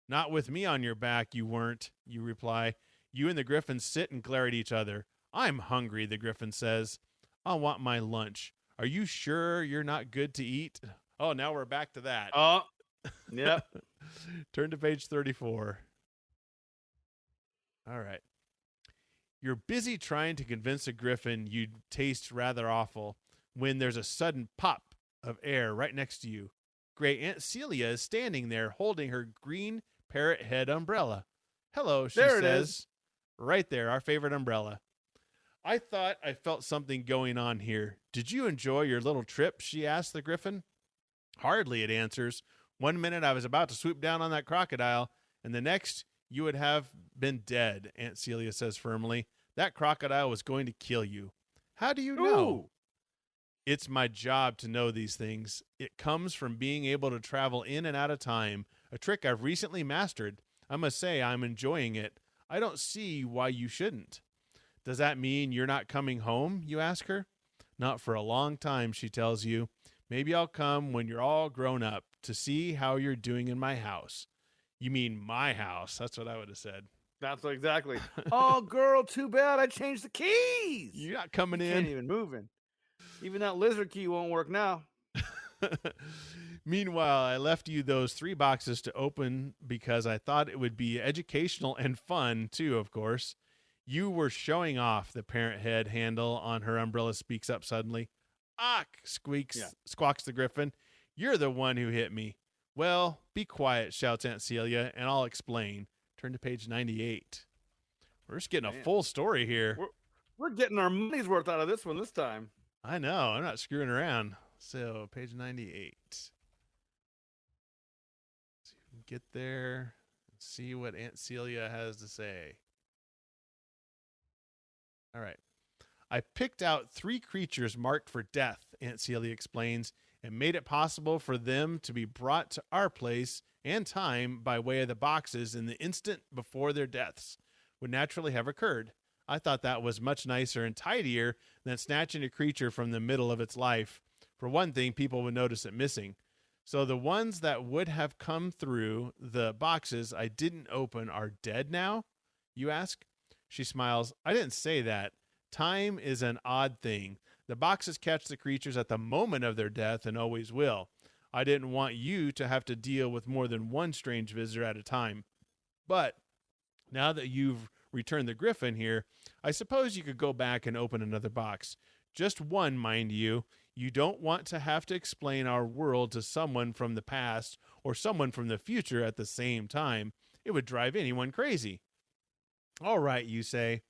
Not with me on your back, you weren't, you reply. You and the griffin sit and glare at each other. I'm hungry, the griffin says. I'll want my lunch. Are you sure you're not good to eat? Oh, now we're back to that. Oh, yep. Turn to page 34. All right. You're busy trying to convince a griffin you taste rather awful when there's a sudden pop of air right next to you. Great Aunt Celia is standing there holding her green parrot head umbrella. Hello, she There it says. is. Right there, our favorite umbrella. I thought I felt something going on here. Did you enjoy your little trip? She asked the griffin. Hardly, it answers. 1 minute I was about to swoop down on that crocodile, and the next you would have been dead, Aunt Celia says firmly. That crocodile was going to kill you. How do you know? Ooh. It's my job to know these things. It comes from being able to travel in and out of time, a trick I've recently mastered. I must say I'm enjoying it. I don't see why you shouldn't. Does that mean you're not coming home, you ask her? Not for a long time, she tells you. Maybe I'll come when you're all grown up to see how you're doing in my house. You mean my house. That's what I would have said. That's exactly. Oh, girl, too bad I changed the keys. You're not coming Can't in. even move in. Even that lizard key won't work now. Meanwhile, I left you those 3 boxes to open because I thought it would be educational and fun, too, of course. You were showing off, the parent head handle on her umbrella speaks up suddenly. Ach, squawks the griffin. You're the one who hit me. Well, be quiet, shouts Aunt Celia, and I'll explain. Turn to page 98. We're just getting a full story here. We're getting our money's worth out of this one this time. I know. I'm not screwing around. So, page 98. So you can get there and see what Aunt Celia has to say. All right. I picked out 3 creatures marked for death, Aunt Celia explains, and made it possible for them to be brought to our place and time by way of the boxes in the instant before their deaths would naturally have occurred. I thought that was much nicer and tidier than snatching a creature from the middle of its life. For one thing, people would notice it missing. So the ones that would have come through the boxes I didn't open are dead now, you ask? She smiles. I didn't say that. Time is an odd thing. The boxes catch the creatures at the moment of their death and always will. I didn't want you to have to deal with more than one strange visitor at a time. But now that you've returned the griffin here, I suppose you could go back and open another box. Just one, mind you. You don't want to have to explain our world to someone from the past or someone from the future at the same time. It would drive anyone crazy. All right, you say.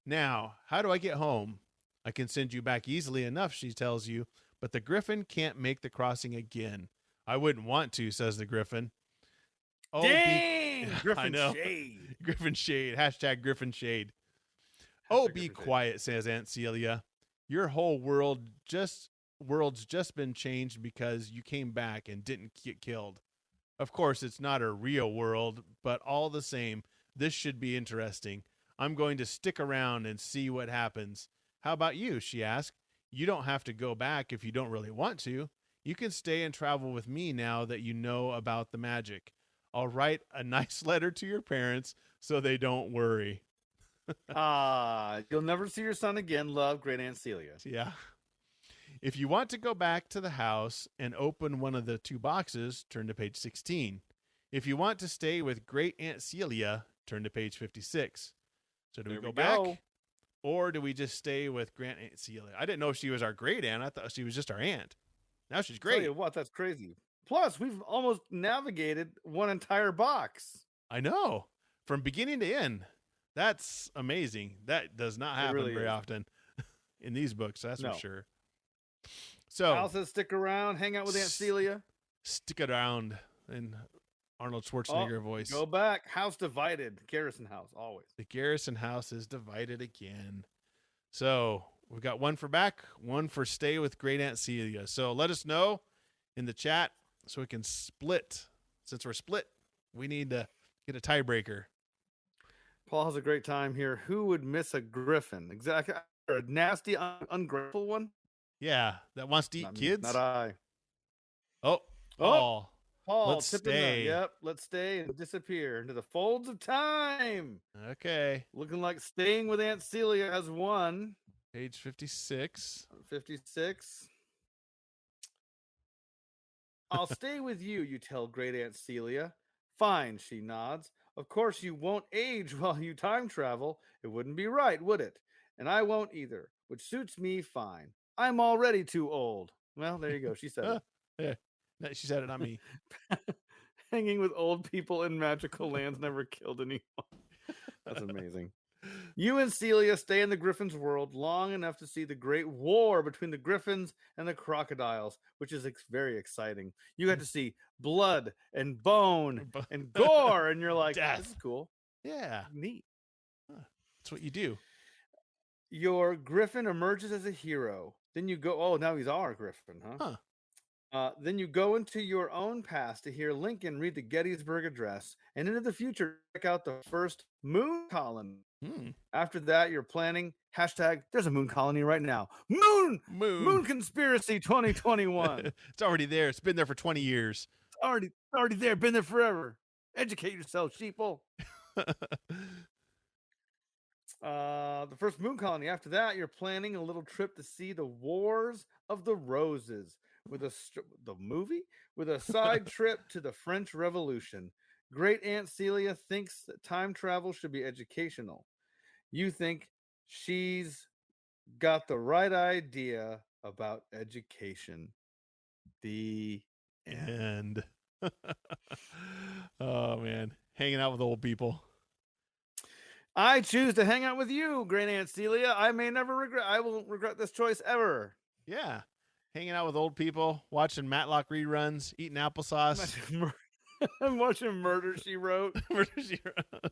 Now, how do I get home? I can send you back easily enough, she tells you, but the griffin can't make the crossing again. I wouldn't want to, says the griffin. Oh, dang! Griffin I know. shade. Griffin shade. Hashtag Griffin shade. Oh, be quiet, says Aunt Celia. Your whole world's just been changed because you came back and didn't get killed. Of course, it's not a real world, but all the same, this should be interesting. I'm going to stick around and see what happens. How about you? She asked. You don't have to go back if you don't really want to. You can stay and travel with me now that you know about the magic. I'll write a nice letter to your parents so they don't worry. You'll never see your son again. Love, Great Aunt Celia. Yeah. If you want to go back to the house and open one of the 2 boxes, turn to page 16. If you want to stay with Great Aunt Celia, turn to page 56. So do we go back? Or do we just stay with Grand Aunt Celia? I didn't know if she was our great aunt. I thought she was just our aunt. Now she's great. Tell you what, that's crazy. Plus, we've almost navigated one entire box. I know. From beginning to end. That's amazing. That does not happen really very is. often in these books, that's No. for sure. So Al says stick around, hang out with Aunt Celia. Stick around in Arnold Schwarzenegger voice. Go back. House divided. Garrison house, always. The Garrison house is divided again. So we've got one for back, one for stay with Great Aunt Celia. So let us know in the chat so we can split. Since we're split, we need to get a tiebreaker. Paul has a great time here. Who would miss a griffin? Exactly. A nasty, ungrateful one? Yeah, that wants to eat Not me, kids. not I. Oh, Paul. Paul, Let's stay. Yep, let's stay and disappear into the folds of time. Okay. Looking like staying with Aunt Celia has won. Page 56. 56. I'll stay with you, you tell Great Aunt Celia. Fine, she nods. Of course, you won't age while you time travel. It wouldn't be right, would it? And I won't either, which suits me fine. I'm already too old. Well, there you go. She said it. Yeah. No, she said it, not me. Hanging with old people in magical lands never killed anyone. That's amazing. You and Celia stay in the Griffin's world long enough to see the great war between the Griffins and the crocodiles, which is very exciting. You get to see blood and bone and gore, and you're like, Death. this is cool. Yeah. Neat. That's what you do. Your Griffin emerges as a hero. Then you go, oh, now he's our Griffin, huh? Then you go into your own past to hear Lincoln read the Gettysburg Address, and into the future, check out the first moon colony. After that, you're planning #there's a moon colony right now. Moon conspiracy 2021. It's already there. It's been there for 20 years. It's already there. Been there forever. Educate yourself, sheeple. The first moon colony. After that, you're planning a little trip to see the Wars of the Roses with the movie with a side trip to the French Revolution. Great Aunt Celia thinks that time travel should be educational. You think she's got the right idea about education. The end. Oh man, hanging out with old people. I choose to hang out with you, Great Aunt Celia. I won't regret this choice ever. Yeah. Hanging out with old people, watching Matlock reruns, eating applesauce. I'm watching Murder, She Wrote. Murder, She Wrote.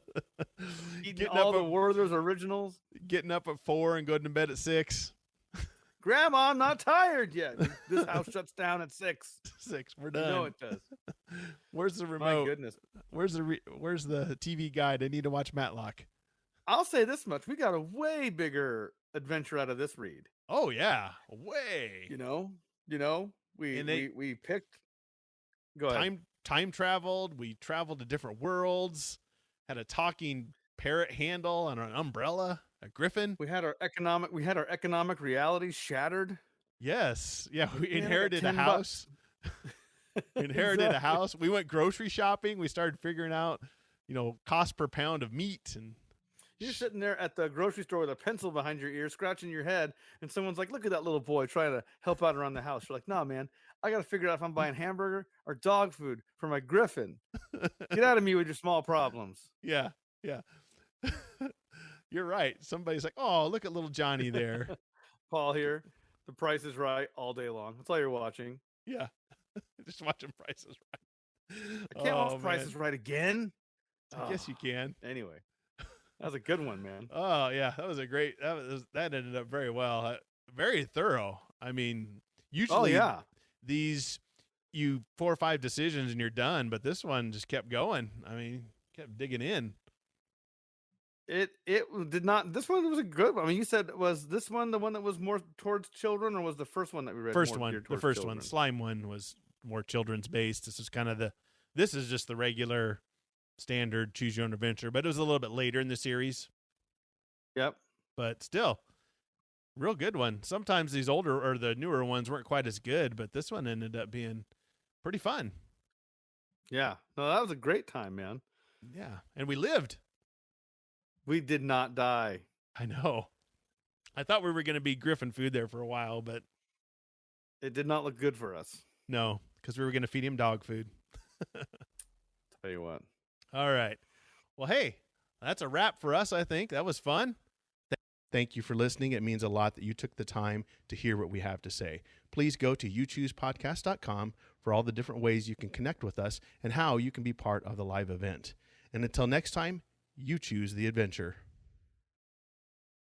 Eating all the Werther's originals. Getting up at 4 and going to bed at 6. Grandma, I'm not tired yet. This house shuts down at 6. 6. We're done. You know it does. Where's the remote? My goodness. Where's the TV guide? I need to watch Matlock. I'll say this much: we got a way bigger adventure out of this read. Oh yeah, way. You know, we picked. Go ahead. Time traveled. We traveled to different worlds. Had a talking parrot handle and an umbrella. A griffin. We had our economic reality shattered. Yes. Yeah. We inherited a house. A house. We went grocery shopping. We started figuring out, cost per pound of meat. And you're sitting there at the grocery store with a pencil behind your ear, scratching your head, and someone's like, "Look at that little boy trying to help out around the house." You're like, "Nah, man, I got to figure out if I'm buying hamburger or dog food for my Griffin. Get out of me with your small problems." Yeah. Yeah. You're right. Somebody's like, "Oh, look at little Johnny there." Paul here. The Price is Right all day long. That's all you're watching. Yeah. Just watching Price is Right. I can't watch Price is Right again. I guess you can. Anyway, that was a good one, man. Oh yeah, that was a great. That ended up very well. Very thorough. I mean, usually these 4 or 5 decisions and you're done, but this one just kept going. I mean, kept digging in. It did not. This one was a good one. I mean, you said, was this one the one that was more towards children, or was the first one that we read? The first one, the slime one, was more children's based. This is kind of this is just the regular standard choose your own adventure, but it was a little bit later in the series. Yep. But still, Real good one. Sometimes these older or the newer ones weren't quite as good, but this one ended up being pretty fun. Yeah. No, that was a great time, man. Yeah. And we lived. We did not die. I know. I thought we were going to be Griffin food there for a while, but It did not look good for us. no, because we were going to feed him dog food. Tell you what. All right. Well, hey, that's a wrap for us, I think. That was fun. Thank you for listening. It means a lot that you took the time to hear what we have to say. Please go to youchoosepodcast.com for all the different ways you can connect with us and how you can be part of the live event. And until next time, you choose the adventure.